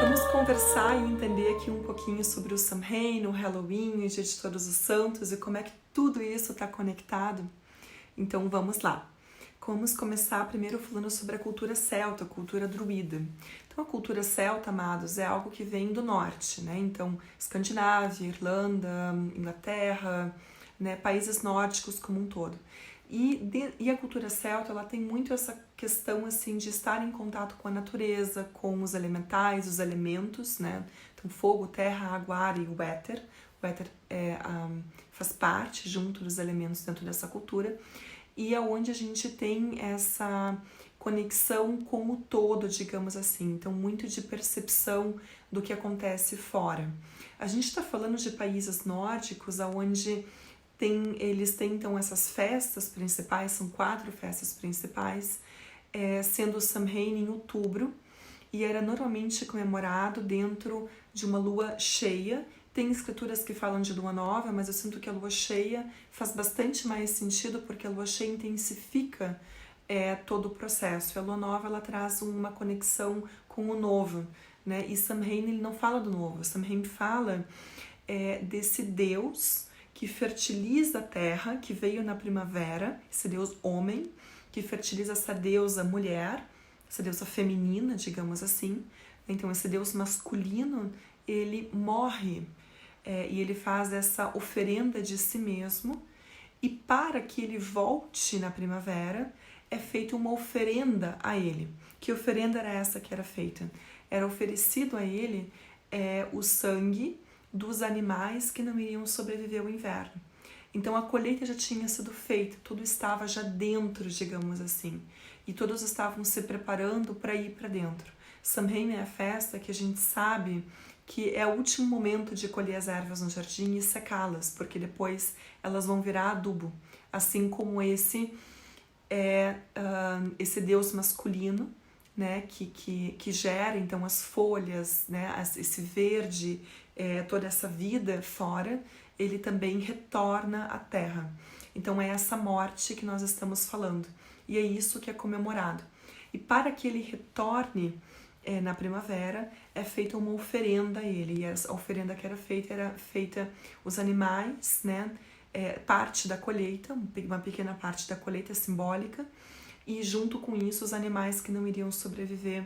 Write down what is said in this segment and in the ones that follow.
Vamos conversar e entender aqui um pouquinho sobre o Samhain, o Halloween, o Dia de Todos os Santos e como é que tudo isso está conectado. Então vamos lá. Vamos começar primeiro falando sobre a cultura celta, a cultura druida. Então a cultura celta, amados, é algo que vem do norte, né? Então Escandinávia, Irlanda, Inglaterra, né? Países nórdicos como um todo. E a cultura celta, ela tem muito essa questão assim de estar em contato com a natureza, com os elementais, os elementos, né? Então fogo, terra, água, ar e o éter. O éter faz parte junto dos elementos dentro dessa cultura. E é onde a gente tem essa conexão com o todo, digamos assim. Então, muito de percepção do que acontece fora. A gente está falando de países nórdicos, onde eles têm, então, essas festas principais, são 4 festas principais, sendo o Samhain em outubro, e era normalmente comemorado dentro de uma lua cheia. Tem escrituras que falam de lua nova, mas eu sinto que a lua cheia faz bastante mais sentido, porque a lua cheia intensifica todo o processo. E a lua nova, ela traz uma conexão com o novo, né? E Samhain, ele não fala do novo. Samhain fala desse Deus que fertiliza a terra, que veio na primavera, esse Deus homem, que fertiliza essa deusa mulher, essa deusa feminina, digamos assim. Então, esse Deus masculino, ele morre, e ele faz essa oferenda de si mesmo, e para que ele volte na primavera, é feita uma oferenda a ele. Que oferenda era essa que era feita? Era oferecido a ele o sangue dos animais que não iriam sobreviver ao inverno. Então a colheita já tinha sido feita, tudo estava já dentro, digamos assim, e todos estavam se preparando para ir para dentro. Samhain é a festa que a gente sabe que é o último momento de colher as ervas no jardim e secá-las, porque depois elas vão virar adubo, assim como esse Deus masculino, né, que gera então as folhas, né, esse verde, toda essa vida fora, ele também retorna à terra. Então é essa morte que nós estamos falando, e é isso que é comemorado. E para que ele retorne na primavera, é feita uma oferenda a ele, e a oferenda que era feita os animais, né, parte da colheita, uma pequena parte da colheita simbólica, e junto com isso os animais que não iriam sobreviver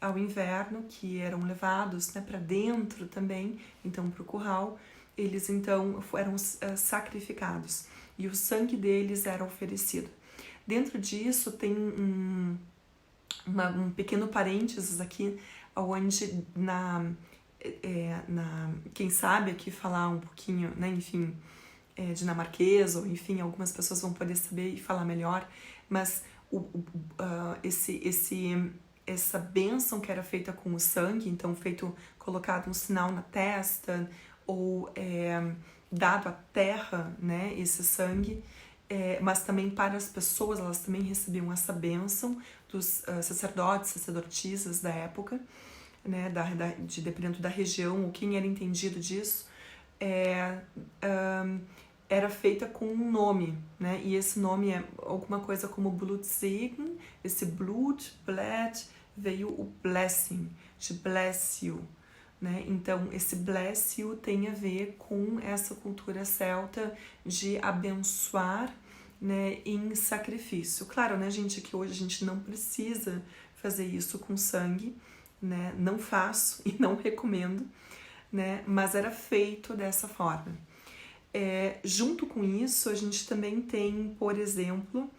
ao inverno, que eram levados, né, para dentro também, então para o curral, eles então eram sacrificados, e o sangue deles era oferecido. Dentro disso tem um pequeno parênteses aqui, onde quem sabe aqui falar um pouquinho, né, enfim, dinamarquês, ou enfim, algumas pessoas vão poder saber e falar melhor, mas essa bênção que era feita com o sangue, então colocado um sinal na testa, ou dado à terra, né, esse sangue, mas também para as pessoas, elas também recebiam essa bênção dos sacerdotes, sacerdotisas da época, né, dependendo da região, ou quem era entendido disso, era feita com um nome, né, e esse nome é alguma coisa como Blutsegen, esse Blut, Bled, veio o blessing, de bless you, né, então esse bless you tem a ver com essa cultura celta de abençoar, né, em sacrifício. Claro, né, gente, que hoje a gente não precisa fazer isso com sangue, né, não faço e não recomendo, né, mas era feito dessa forma. Junto com isso, a gente também tem, por exemplo,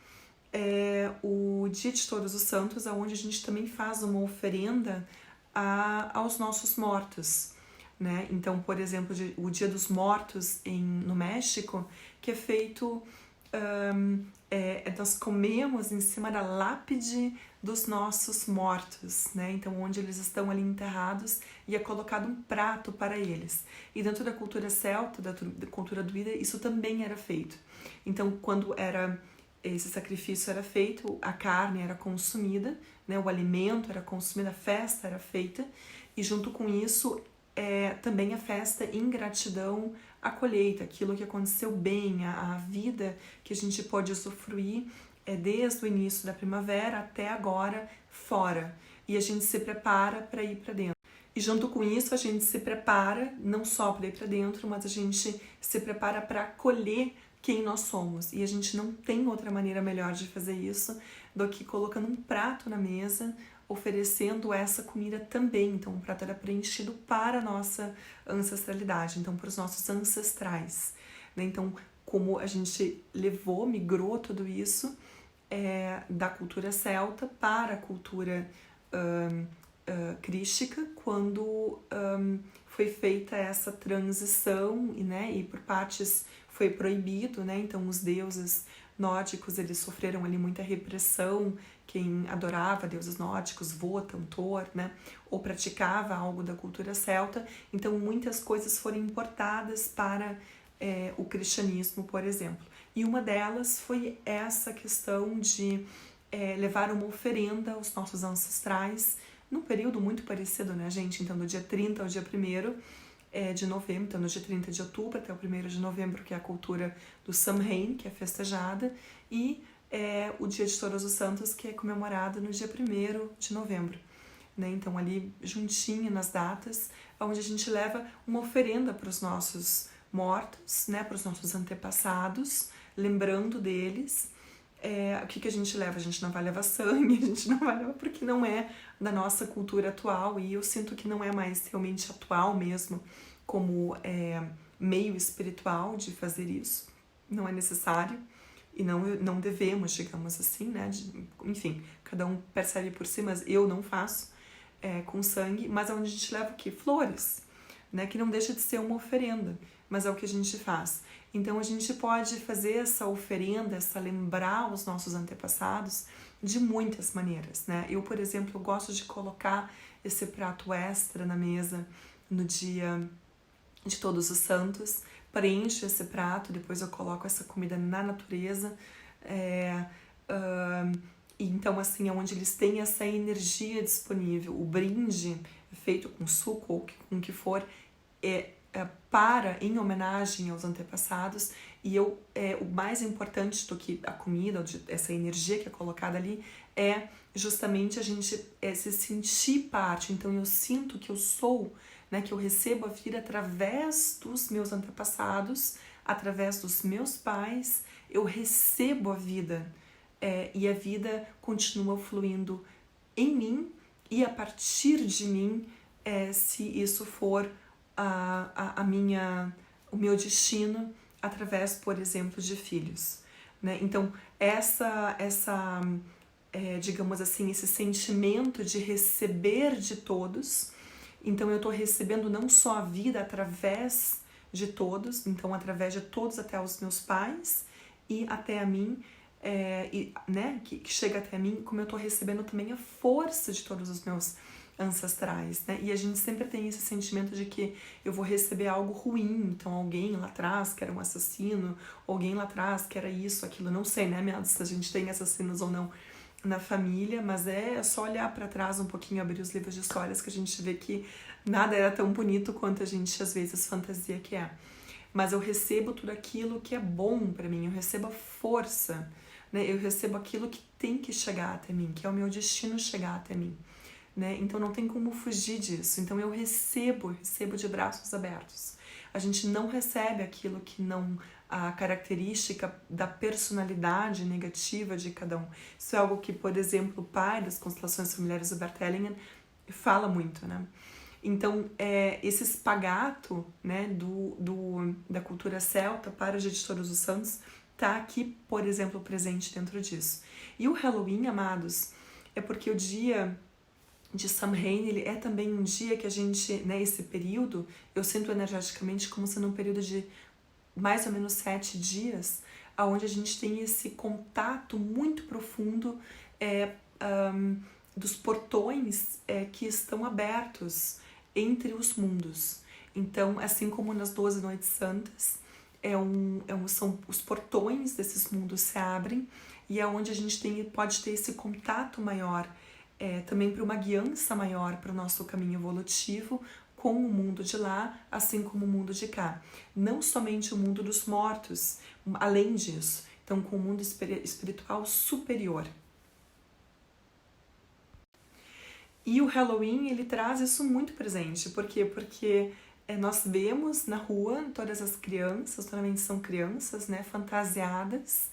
o Dia de Todos os Santos, onde a gente também faz uma oferenda aos nossos mortos, né? Então, por exemplo, o Dia dos Mortos no México, que é feito, nós comemos em cima da lápide dos nossos mortos, né? Então, onde eles estão ali enterrados, e é colocado um prato para eles. E dentro da cultura celta, da cultura druida, isso também era feito. Então, quando esse sacrifício era feito, a carne era consumida, né? O alimento era consumido, a festa era feita, e junto com isso, também a festa em gratidão à colheita, aquilo que aconteceu bem, a vida que a gente pode usufruir desde o início da primavera até agora fora. E a gente se prepara para ir para dentro. E junto com isso a gente se prepara não só para ir para dentro, mas a gente se prepara para acolher quem nós somos. E a gente não tem outra maneira melhor de fazer isso do que colocando um prato na mesa, oferecendo essa comida também. Então o prato era preenchido para a nossa ancestralidade, então para os nossos ancestrais, né? Então como a gente migrou tudo isso da cultura celta para a cultura crística, quando foi feita essa transição e por partes foi proibido, né? Então os deuses nórdicos, eles sofreram ali muita repressão. Quem adorava deuses nórdicos, Wotan, Thor, né? Ou praticava algo da cultura celta, então muitas coisas foram importadas para o cristianismo, por exemplo. E uma delas foi essa questão de levar uma oferenda aos nossos ancestrais, num período muito parecido, né, gente? Então, do dia 30 ao dia 1º de novembro, então no dia 30 de outubro até o 1º de novembro, que é a cultura do Samhain, que é festejada, e o dia de Todos os Santos, que é comemorado no dia 1º de novembro. Né? Então, ali juntinho nas datas, onde a gente leva uma oferenda para os nossos mortos, né? Para os nossos antepassados, lembrando deles. O que a gente leva? A gente não vai levar sangue, a gente não vai levar porque não é da nossa cultura atual, e eu sinto que não é mais realmente atual mesmo como meio espiritual de fazer isso. Não é necessário e não devemos, digamos assim, né? Enfim, cada um percebe por si, mas eu não faço com sangue, mas é onde a gente leva o quê? Flores, né? Que não deixa de ser uma oferenda, mas é o que a gente faz. Então a gente pode fazer essa oferenda, lembrar os nossos antepassados de muitas maneiras, né? Eu, por exemplo, gosto de colocar esse prato extra na mesa no dia de Todos os Santos, preencho esse prato, depois eu coloco essa comida na natureza, então assim, é onde eles têm essa energia disponível. O brinde feito com suco ou com o que for, em homenagem aos antepassados, e o mais importante do que a comida, essa energia que é colocada ali, é justamente a gente se sentir parte. Então eu sinto que eu sou, né, que eu recebo a vida através dos meus antepassados, através dos meus pais, eu recebo a vida, e a vida continua fluindo em mim e a partir de mim, se isso for o meu destino através, por exemplo, de filhos, né? Então, digamos assim, esse sentimento de receber de todos. Então, eu estou recebendo não só a vida através de todos, então através de todos até os meus pais e até a mim, né? Que chega até mim, como eu estou recebendo também a força de todos os meus ancestrais, né? E a gente sempre tem esse sentimento de que eu vou receber algo ruim, então alguém lá atrás que era um assassino, alguém lá atrás que era isso, aquilo, não sei, né, se a gente tem assassinos ou não na família, mas é só olhar para trás um pouquinho, abrir os livros de histórias, que a gente vê que nada era tão bonito quanto a gente às vezes fantasia que é. Mas eu recebo tudo aquilo que é bom para mim, eu recebo a força, né? Eu recebo aquilo que tem que chegar até mim, que é o meu destino chegar até mim. Né? Então não tem como fugir disso. Então eu recebo de braços abertos. A gente não recebe aquilo que não, a característica da personalidade negativa de cada um. Isso é algo que, por exemplo, o pai das constelações familiares, o Bert Hellinger, fala muito, né? Então, esse espagato, né, da cultura celta para o Dia de Todos os Santos está aqui, por exemplo, presente dentro disso. E o Halloween, amados, é porque o dia de Samhain, ele é também um dia que a gente, né, esse período, eu sinto energeticamente como sendo um período de mais ou menos 7 dias, onde a gente tem esse contato muito profundo dos portões que estão abertos entre os mundos. Então, assim como nas 12 Noites Santas, são os portões desses mundos se abrem, e é onde a gente pode ter esse contato maior, também para uma guiança maior para o nosso caminho evolutivo com o mundo de lá, assim como o mundo de cá. Não somente o mundo dos mortos, além disso. então com o mundo espiritual superior. E o Halloween, ele traz isso muito presente. Por quê? Porque nós vemos na rua todas as crianças, normalmente são crianças, né, fantasiadas,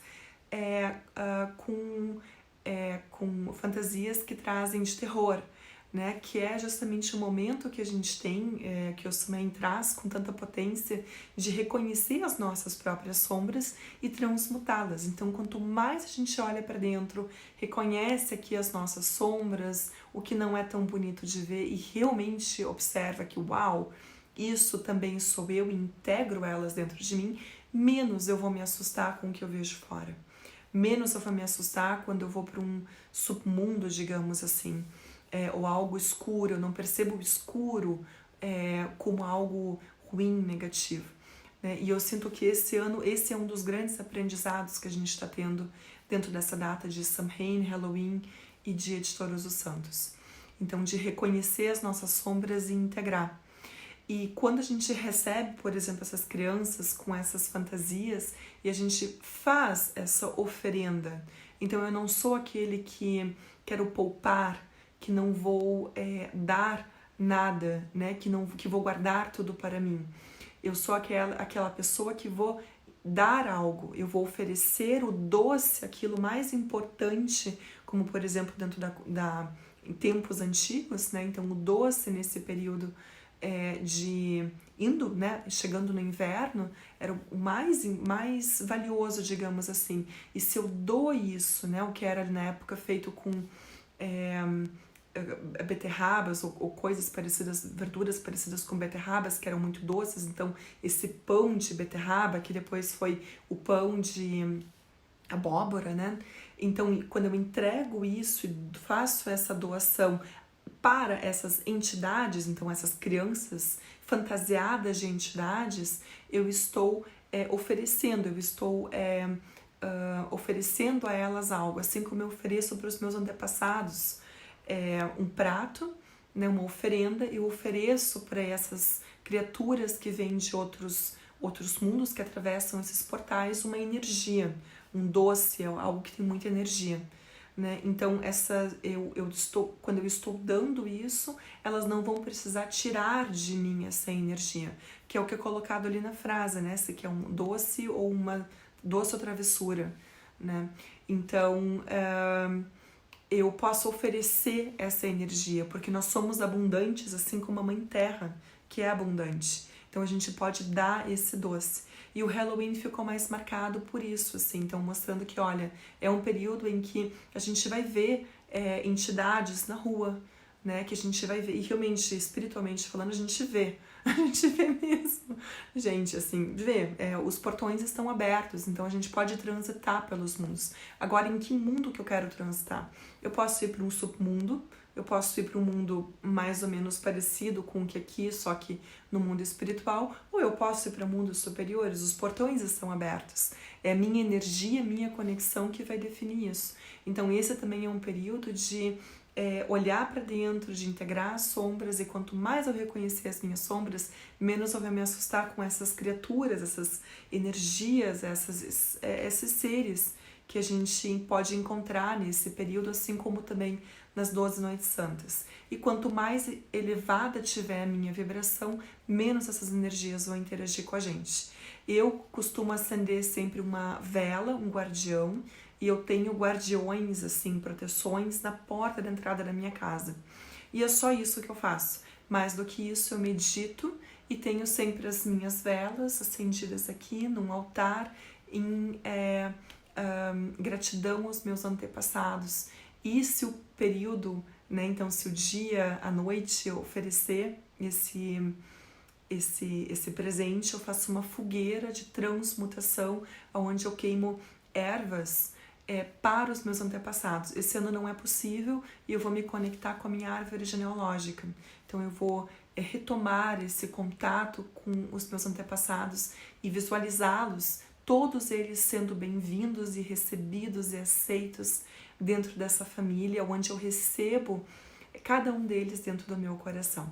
com fantasias que trazem de terror, né, que é justamente o momento que a gente tem, que o Samhain traz com tanta potência de reconhecer as nossas próprias sombras e transmutá-las. Então, quanto mais a gente olha para dentro, reconhece aqui as nossas sombras, o que não é tão bonito de ver e realmente observa que, uau, isso também sou eu e integro elas dentro de mim, menos eu vou me assustar com o que eu vejo fora. Menos eu vou me assustar quando eu vou para um submundo, digamos assim, ou algo escuro. Eu não percebo o escuro como algo ruim, negativo. Né? E eu sinto que esse ano, esse é um dos grandes aprendizados que a gente está tendo dentro dessa data de Samhain, Halloween e Dia de Todos os Santos. Então, de reconhecer as nossas sombras e integrar. E quando a gente recebe, por exemplo, essas crianças com essas fantasias e a gente faz essa oferenda, então eu não sou aquele que quero poupar, que não vou dar nada, né? que vou guardar tudo para mim. Eu sou aquela pessoa que vou dar algo, eu vou oferecer o doce, aquilo mais importante, como por exemplo dentro em tempos antigos, né? Então o doce nesse período né, chegando no inverno, era o mais valioso, digamos assim. E se eu dou isso, né, o que era na época feito com beterrabas ou coisas parecidas, verduras parecidas com beterrabas, que eram muito doces, então esse pão de beterraba, que depois foi o pão de abóbora, né? Então, quando eu entrego isso e faço essa doação para essas entidades, então essas crianças fantasiadas de entidades, eu estou oferecendo a elas algo, assim como eu ofereço para os meus antepassados um prato, né, uma oferenda, eu ofereço para essas criaturas que vêm de outros mundos, que atravessam esses portais, uma energia, um doce, algo que tem muita energia. Né? Então, quando eu estou dando isso, elas não vão precisar tirar de mim essa energia, que é o que é colocado ali na frase, né? Se que é um doce ou uma doce ou travessura, né? Então, eu posso oferecer essa energia, porque nós somos abundantes, assim como a Mãe Terra, que é abundante. Então, a gente pode dar esse doce. E o Halloween ficou mais marcado por isso, assim, então mostrando que, olha, é um período em que a gente vai ver entidades na rua, né, que a gente vai ver, e realmente, espiritualmente falando, a gente vê mesmo, gente, assim, os portões estão abertos, então a gente pode transitar pelos mundos. Agora, em que mundo que eu quero transitar? Eu posso ir para um submundo, eu posso ir para um mundo mais ou menos parecido com o que aqui, só que no mundo espiritual, ou eu posso ir para mundos superiores, os portões estão abertos. É a minha energia, minha conexão que vai definir isso. Então esse também é um período de olhar para dentro, de integrar as sombras, e quanto mais eu reconhecer as minhas sombras, menos eu vou me assustar com essas criaturas, essas energias, esses seres que a gente pode encontrar nesse período, assim como também nas 12 noites santas. E quanto mais elevada tiver a minha vibração, menos essas energias vão interagir com a gente. Eu costumo acender sempre uma vela, um guardião, e eu tenho guardiões, assim, proteções na porta da entrada da minha casa. E é só isso que eu faço. Mais do que isso, eu medito e tenho sempre as minhas velas acendidas aqui num altar em gratidão aos meus antepassados. E se o período, né, então se o dia, a noite eu oferecer esse presente, eu faço uma fogueira de transmutação, onde eu queimo ervas para os meus antepassados. Esse ano não é possível e eu vou me conectar com a minha árvore genealógica. Então eu vou retomar esse contato com os meus antepassados e visualizá-los, todos eles sendo bem-vindos e recebidos e aceitos dentro dessa família, onde eu recebo cada um deles dentro do meu coração.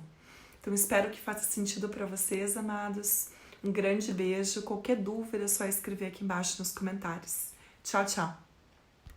Então espero que faça sentido para vocês, amados. Um grande beijo. Qualquer dúvida é só escrever aqui embaixo nos comentários. Tchau, tchau!